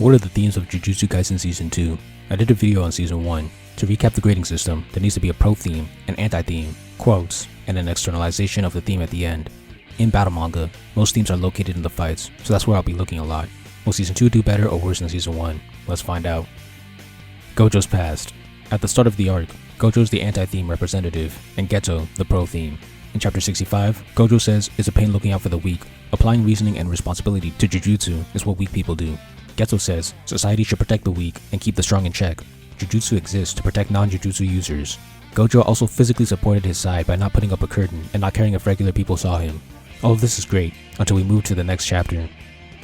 What are the themes of Jujutsu Kaisen Season 2? I did a video on Season 1. To recap the grading system, there needs to be a pro theme, an anti-theme, quotes, and an externalization of the theme at the end. In battle manga, most themes are located in the fights, so that's where I'll be looking a lot. Will Season 2 do better or worse than Season 1? Let's find out. Gojo's past. At the start of the arc, Gojo is the anti-theme representative, and Geto, the pro theme. In Chapter 65, Gojo says it's a pain looking out for the weak. Applying reasoning and responsibility to Jujutsu is what weak people do. Geto says society should protect the weak and keep the strong in check. Jujutsu exists to protect non-Jujutsu users. Gojo also physically supported his side by not putting up a curtain and not caring if regular people saw him. All of this is great, until we move to the next chapter.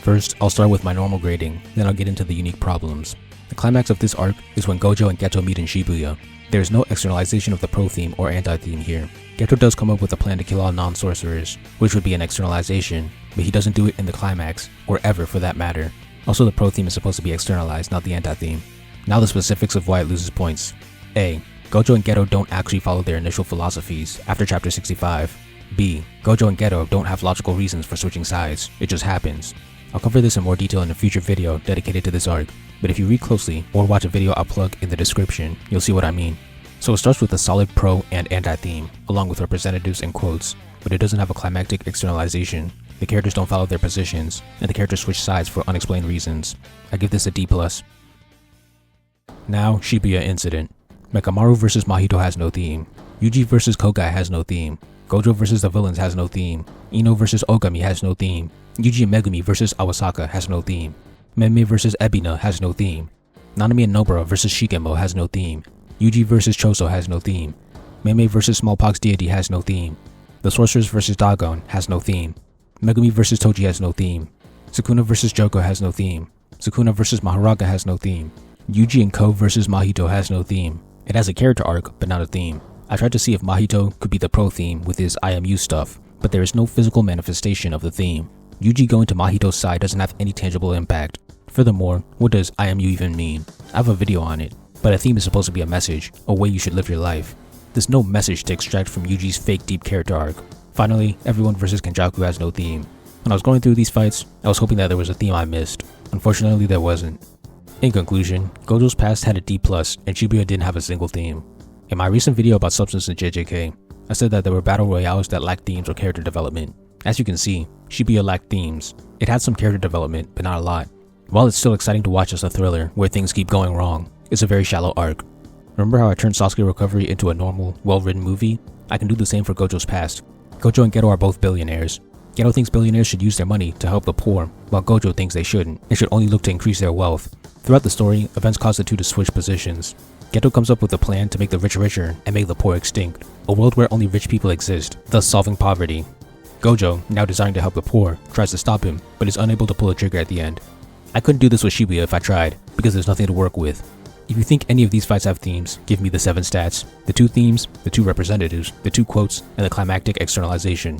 First, I'll start with my normal grading, then I'll get into the unique problems. The climax of this arc is when Gojo and Geto meet in Shibuya. There is no externalization of the pro theme or anti-theme here. Geto does come up with a plan to kill all non-sorcerers, which would be an externalization, but he doesn't do it in the climax, or ever for that matter. Also, the pro theme is supposed to be externalized, not the anti-theme. Now the specifics of why it loses points. A. Gojo and Geto don't actually follow their initial philosophies after Chapter 65. B. Gojo and Geto don't have logical reasons for switching sides, it just happens. I'll cover this in more detail in a future video dedicated to this arc, but if you read closely or watch a video I'll plug in the description, you'll see what I mean. So it starts with a solid pro and anti-theme, along with representatives and quotes, but it doesn't have a climactic externalization. The characters don't follow their positions, and the characters switch sides for unexplained reasons. I give this a D+. Now, Shibuya Incident. Mekamaru vs Mahito has no theme. Yuji vs Kogai has no theme. Gojo vs the villains has no theme. Ino vs Ogami has no theme. Yuji and Megumi vs Awasaka has no theme. Meme vs Ebina has no theme. Nanami and Nobara vs Shigemo has no theme. Yuji vs Choso has no theme. Meme vs Smallpox Deity has no theme. The Sorcerers vs Dagon has no theme. Megumi vs Toji has no theme. Sukuna vs Joko has no theme. Sukuna vs Mahoraga has no theme. Yuji and Ko vs Mahito has no theme. It has a character arc, but not a theme. I tried to see if Mahito could be the pro theme with his I am you stuff, but there is no physical manifestation of the theme. Yuji going to Mahito's side doesn't have any tangible impact. Furthermore, what does I am you even mean? I have a video on it, but a theme is supposed to be a message, a way you should live your life. There's no message to extract from Yuji's fake deep character arc. Finally, everyone vs Kenjaku has no theme. When I was going through these fights, I was hoping that there was a theme I missed. Unfortunately, there wasn't. In conclusion, Gojo's past had a D+, and Shibuya didn't have a single theme. In my recent video about substance in JJK, I said that there were battle royales that lacked themes or character development. As you can see, Shibuya lacked themes. It had some character development, but not a lot. While it's still exciting to watch as a thriller where things keep going wrong, it's a very shallow arc. Remember how I turned Sasuke Recovery into a normal, well-written movie? I can do the same for Gojo's past. Gojo and Geto are both billionaires. Geto thinks billionaires should use their money to help the poor, while Gojo thinks they shouldn't and should only look to increase their wealth. Throughout the story, events cause the two to switch positions. Geto comes up with a plan to make the rich richer and make the poor extinct, a world where only rich people exist, thus solving poverty. Gojo, now desiring to help the poor, tries to stop him, but is unable to pull a trigger at the end. I couldn't do this with Shibuya if I tried, because there's nothing to work with. If you think any of these fights have themes, give me the 7 stats, the 2 themes, the 2 representatives, the 2 quotes, and the climactic externalization.